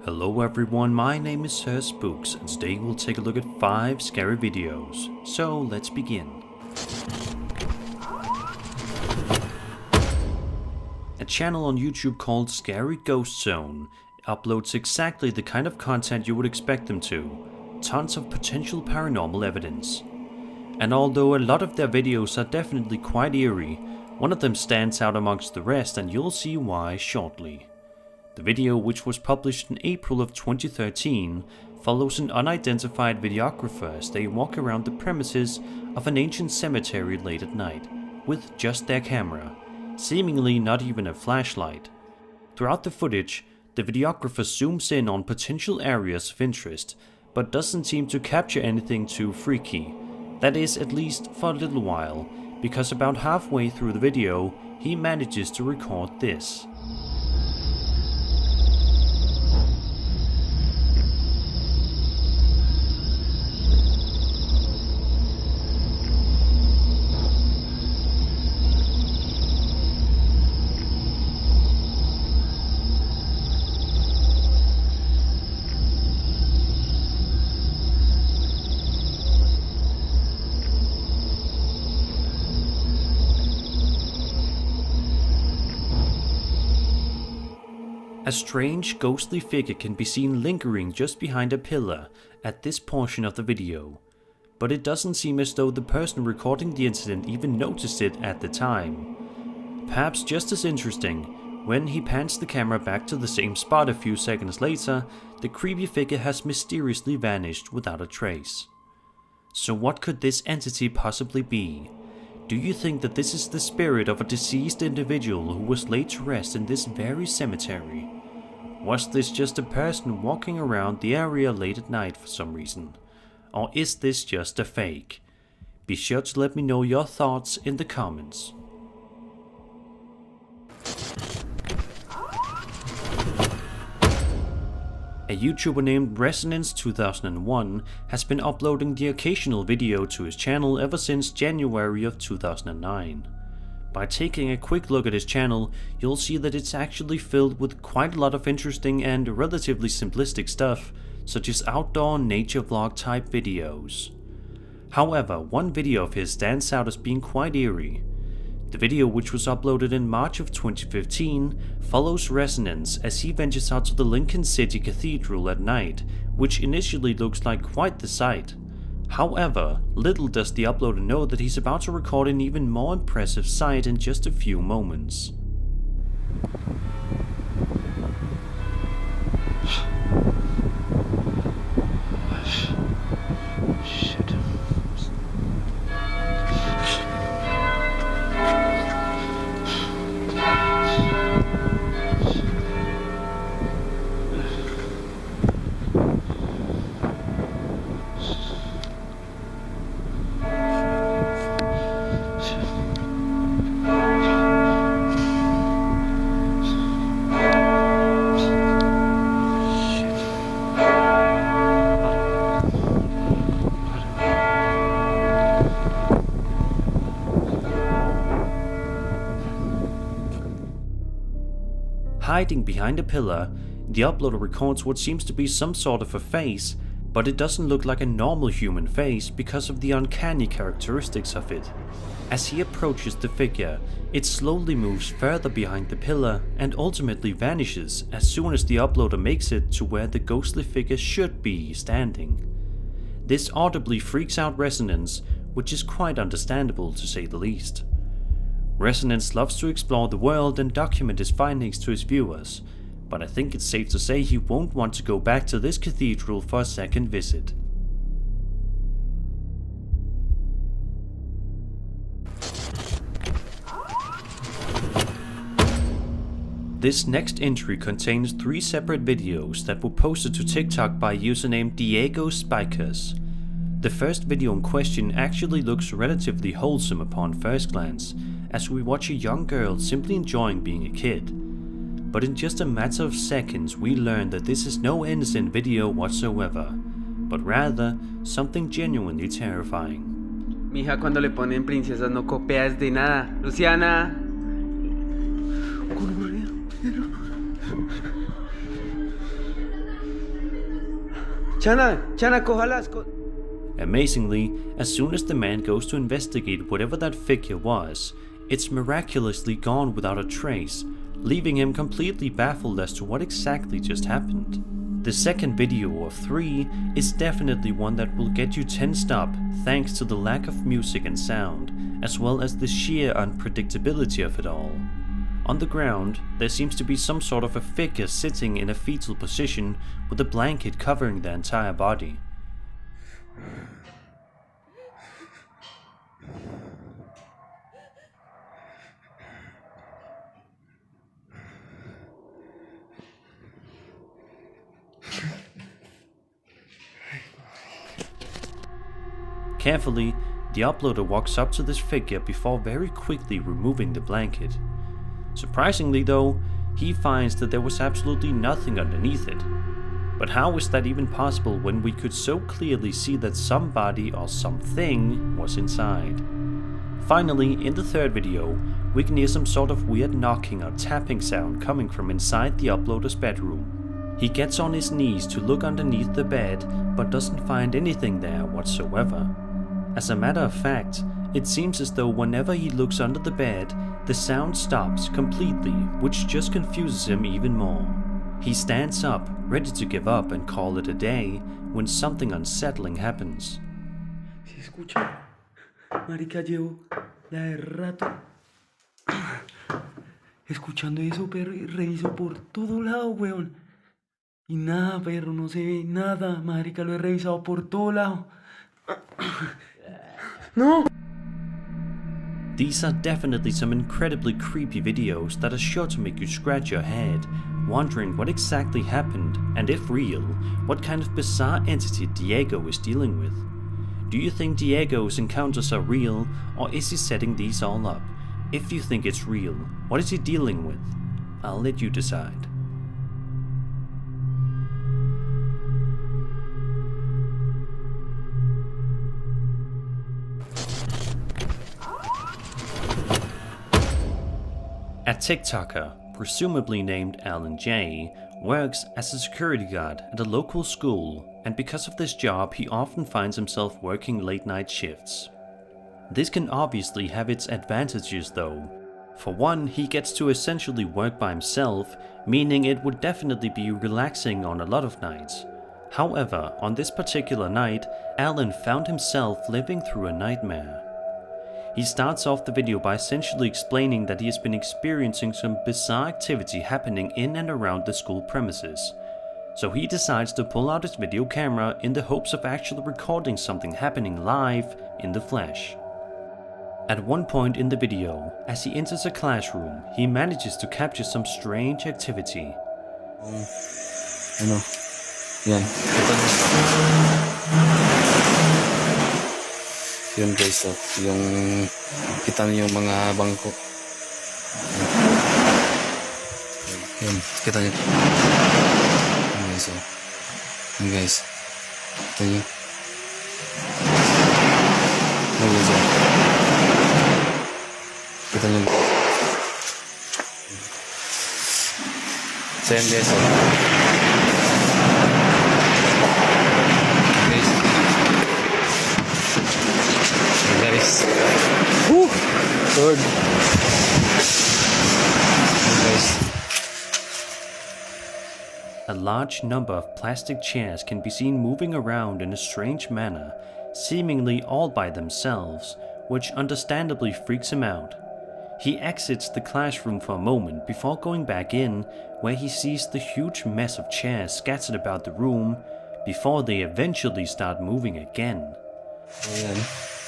Hello everyone, my name is Sir Spooks and today we'll take a look at 5 scary videos. So let's begin. A channel on YouTube called Scary Ghost Zone uploads exactly the kind of content you would expect them to. Tons of potential paranormal evidence. And although a lot of their videos are definitely quite eerie, one of them stands out amongst the rest and you'll see why shortly. The video, which was published in April of 2013, follows an unidentified videographer as they walk around the premises of an ancient cemetery late at night, with just their camera, seemingly not even a flashlight. Throughout the footage, the videographer zooms in on potential areas of interest, but doesn't seem to capture anything too freaky. That is, at least for a little while, because about halfway through the video, he manages to record this. A strange, ghostly figure can be seen lingering just behind a pillar at this portion of the video, but it doesn't seem as though the person recording the incident even noticed it at the time. Perhaps just as interesting, when he pans the camera back to the same spot a few seconds later, the creepy figure has mysteriously vanished without a trace. So what could this entity possibly be? Do you think that this is the spirit of a deceased individual who was laid to rest in this very cemetery? Was this just a person walking around the area late at night for some reason? Or is this just a fake? Be sure to let me know your thoughts in the comments. A YouTuber named Resonance 2001 has been uploading the occasional video to his channel ever since January of 2009. By taking a quick look at his channel, you'll see that it's actually filled with quite a lot of interesting and relatively simplistic stuff, such as outdoor nature vlog type videos. However, one video of his stands out as being quite eerie. The video, which was uploaded in March of 2015, follows Resonance as he ventures out to the Lincoln City Cathedral at night, which initially looks like quite the sight. However, little does the uploader know that he's about to record an even more impressive sight in just a few moments. Hiding behind a pillar, the uploader records what seems to be some sort of a face, but it doesn't look like a normal human face because of the uncanny characteristics of it. As he approaches the figure, it slowly moves further behind the pillar and ultimately vanishes as soon as the uploader makes it to where the ghostly figure should be standing. This audibly freaks out Resonance, which is quite understandable to say the least. Resonance loves to explore the world and document his findings to his viewers, but I think it's safe to say he won't want to go back to this cathedral for a second visit. This next entry contains 3 separate videos that were posted to TikTok by username Diego Spikers. The first video in question actually looks relatively wholesome upon first glance, as we watch a young girl simply enjoying being a kid. But in just a matter of seconds we learn that this is no innocent video whatsoever, but rather something genuinely terrifying. Mija, cuando le ponen princesas no copias de nada. Luciana. Chana, cójalas. Amazingly, as soon as the man goes to investigate whatever that figure was, it's miraculously gone without a trace, leaving him completely baffled as to what exactly just happened. The second video of 3 is definitely one that will get you tensed up thanks to the lack of music and sound, as well as the sheer unpredictability of it all. On the ground, there seems to be some sort of a figure sitting in a fetal position with a blanket covering their entire body. Carefully, the uploader walks up to this figure before very quickly removing the blanket. Surprisingly though, he finds that there was absolutely nothing underneath it. But how is that even possible when we could so clearly see that somebody or something was inside? Finally, in the third video, we can hear some sort of weird knocking or tapping sound coming from inside the uploader's bedroom. He gets on his knees to look underneath the bed, but doesn't find anything there whatsoever. As a matter of fact, it seems as though whenever he looks under the bed, the sound stops completely, which just confuses him even more. He stands up, ready to give up and call it a day, when something unsettling happens. Si escucha, marica, llevo la de rato escuchando eso, perro, y reviso por todo lado, weón. Y nada, perro, no se ve nada, marica, lo he revisado por todo lado. No! These are definitely some incredibly creepy videos that are sure to make you scratch your head, wondering what exactly happened, and if real, what kind of bizarre entity Diego is dealing with. Do you think Diego's encounters are real, or is he setting these all up? If you think it's real, what is he dealing with? I'll let you decide. A TikToker, presumably named Alan J, works as a security guard at a local school, and because of this job he often finds himself working late night shifts. This can obviously have its advantages though. For one, he gets to essentially work by himself, meaning it would definitely be relaxing on a lot of nights. However, on this particular night, Alan found himself living through a nightmare. He starts off the video by essentially explaining that he has been experiencing some bizarre activity happening in and around the school premises. So he decides to pull out his video camera in the hopes of actually recording something happening live in the flesh. At one point in the video, as he enters a classroom, he manages to capture some strange activity. Yan. Yun guys, so, yung kita niyo yung mga bangko. Yun, kita niyo. Yun guys, so. Yun guys. Kita niyo. Yun guys, so. Kita niyo. So yun guys, so. Guys. Woo! Lord. Guys. A large number of plastic chairs can be seen moving around in a strange manner, seemingly all by themselves, which understandably freaks him out. He exits the classroom for a moment before going back in, where he sees the huge mess of chairs scattered about the room, before they eventually start moving again. Ayan.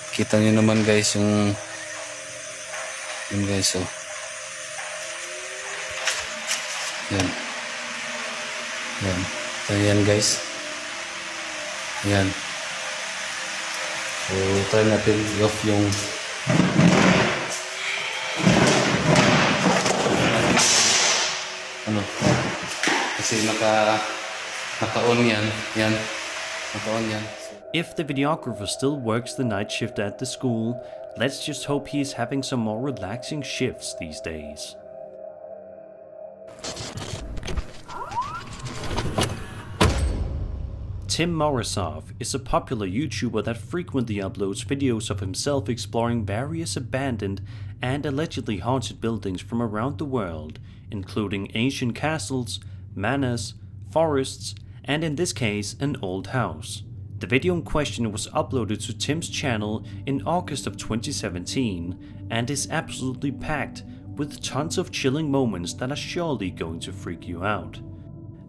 Kita niyo naman guys yung guys, so. Yan. Yan. Ayan guys. Ayan. So, try natin i-off yung ano. Kasi naka-on yan. Yan. Naka-on yan. If the videographer still works the night shift at the school, let's just hope he's having some more relaxing shifts these days. Tim Morrisov is a popular YouTuber that frequently uploads videos of himself exploring various abandoned and allegedly haunted buildings from around the world, including ancient castles, manors, forests, and in this case, an old house. The video in question was uploaded to Tim's channel in August of 2017 and is absolutely packed with tons of chilling moments that are surely going to freak you out.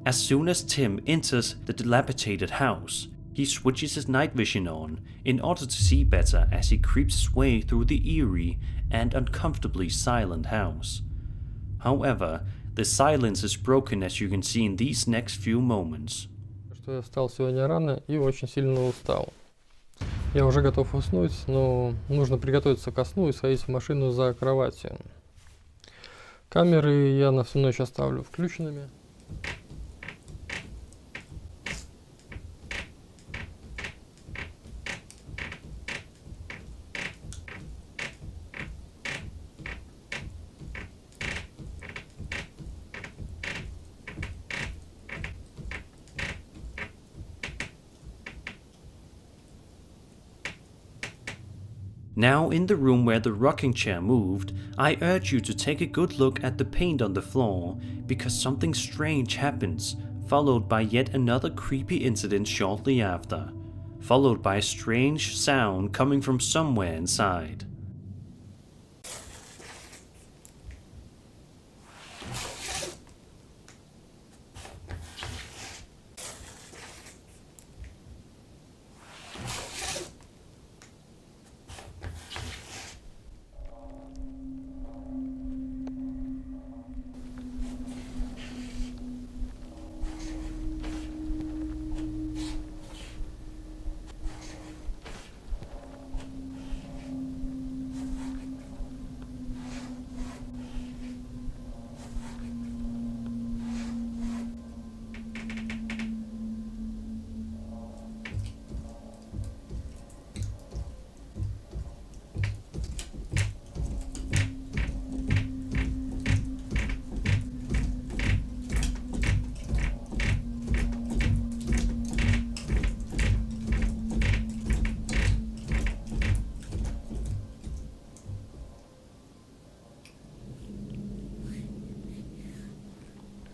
As soon as Tim enters the dilapidated house, he switches his night vision on in order to see better as he creeps his way through the eerie and uncomfortably silent house. However, the silence is broken as you can see in these next few moments. Что я встал сегодня рано и очень сильно устал. Я уже готов уснуть, но нужно приготовиться ко сну и сходить в машину за кроватью. Камеры я на всю ночь оставлю включенными. Now in the room where the rocking chair moved, I urge you to take a good look at the paint on the floor, because something strange happens, followed by yet another creepy incident shortly after, followed by a strange sound coming from somewhere inside.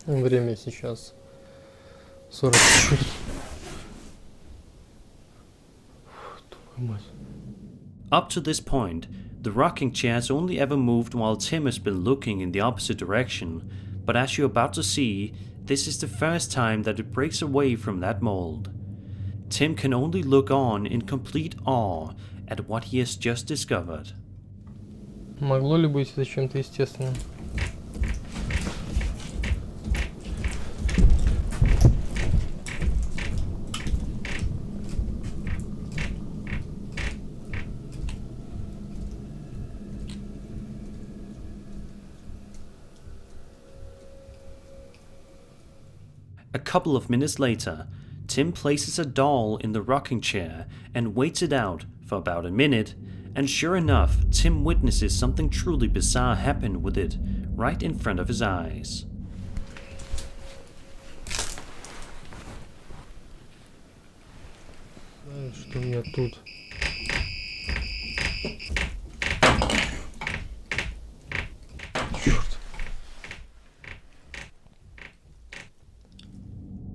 Время сейчас 44. Твою мать. Up to this point, the rocking chair has only ever moved while Tim has been looking in the opposite direction, but as you're about to see, this is the first time that it breaks away from that mold. Tim can only look on in complete awe at what he has just discovered. Могло ли быть это чем-то естественным? A couple of minutes later, Tim places a doll in the rocking chair and waits it out for about a minute, and sure enough, Tim witnesses something truly bizarre happen with it right in front of his eyes. Что у меня тут? Черт.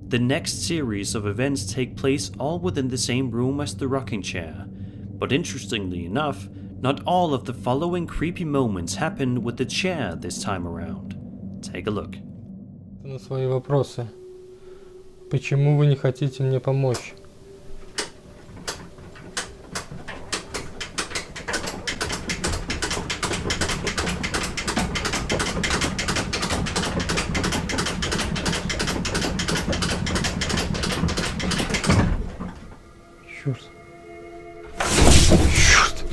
The next series of events take place all within the same room as the rocking chair, but interestingly enough, not all of the following creepy moments happen with the chair this time around. Take a look. На свои вопросы. Почему вы не хотите мне помочь? Черт. Черт.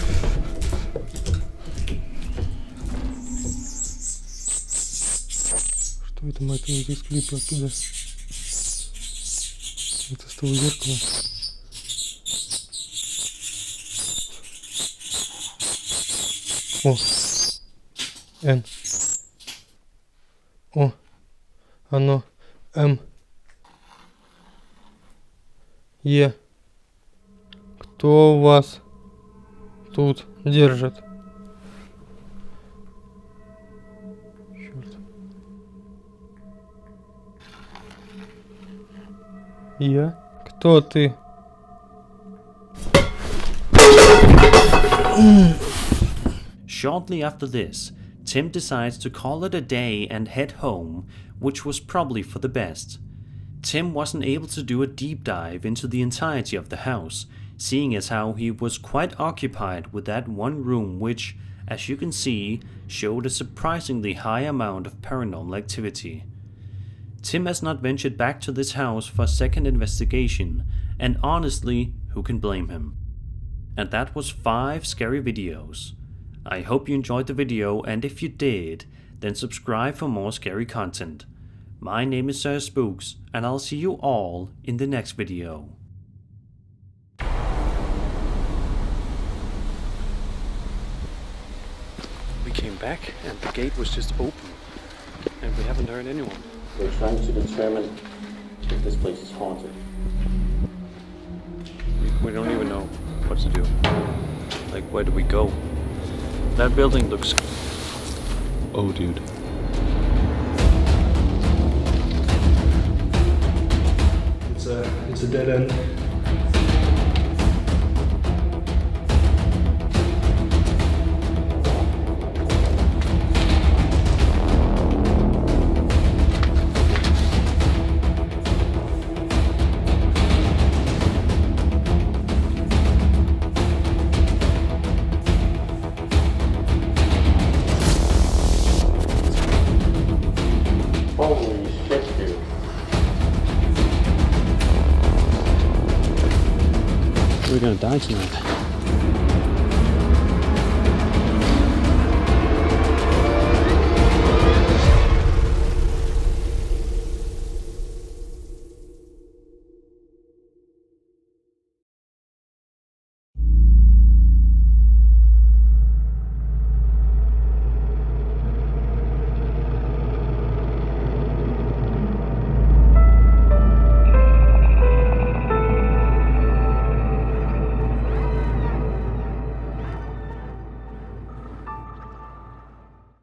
Что это, мать, из клипа оттуда? Это с того зеркала. О. Н. О. Оно. М. Кто вас тут держит? Черт. Кто ты? Shortly after this, Tim decides to call it a day and head home, which was probably for the best. Tim wasn't able to do a deep dive into the entirety of the house, seeing as how he was quite occupied with that one room which, as you can see, showed a surprisingly high amount of paranormal activity. Tim has not ventured back to this house for a second investigation, and honestly, who can blame him? And that was 5 scary videos. I hope you enjoyed the video, and if you did, then subscribe for more scary content. My name is Sir Spooks, and I'll see you all in the next video. We came back and the gate was just open, and we haven't heard anyone. We're trying to determine if this place is haunted. We don't even know what to do. Like, where do we go? That building looks... Oh, dude. It's a dead end. Holy shit, dude. We're gonna die tonight.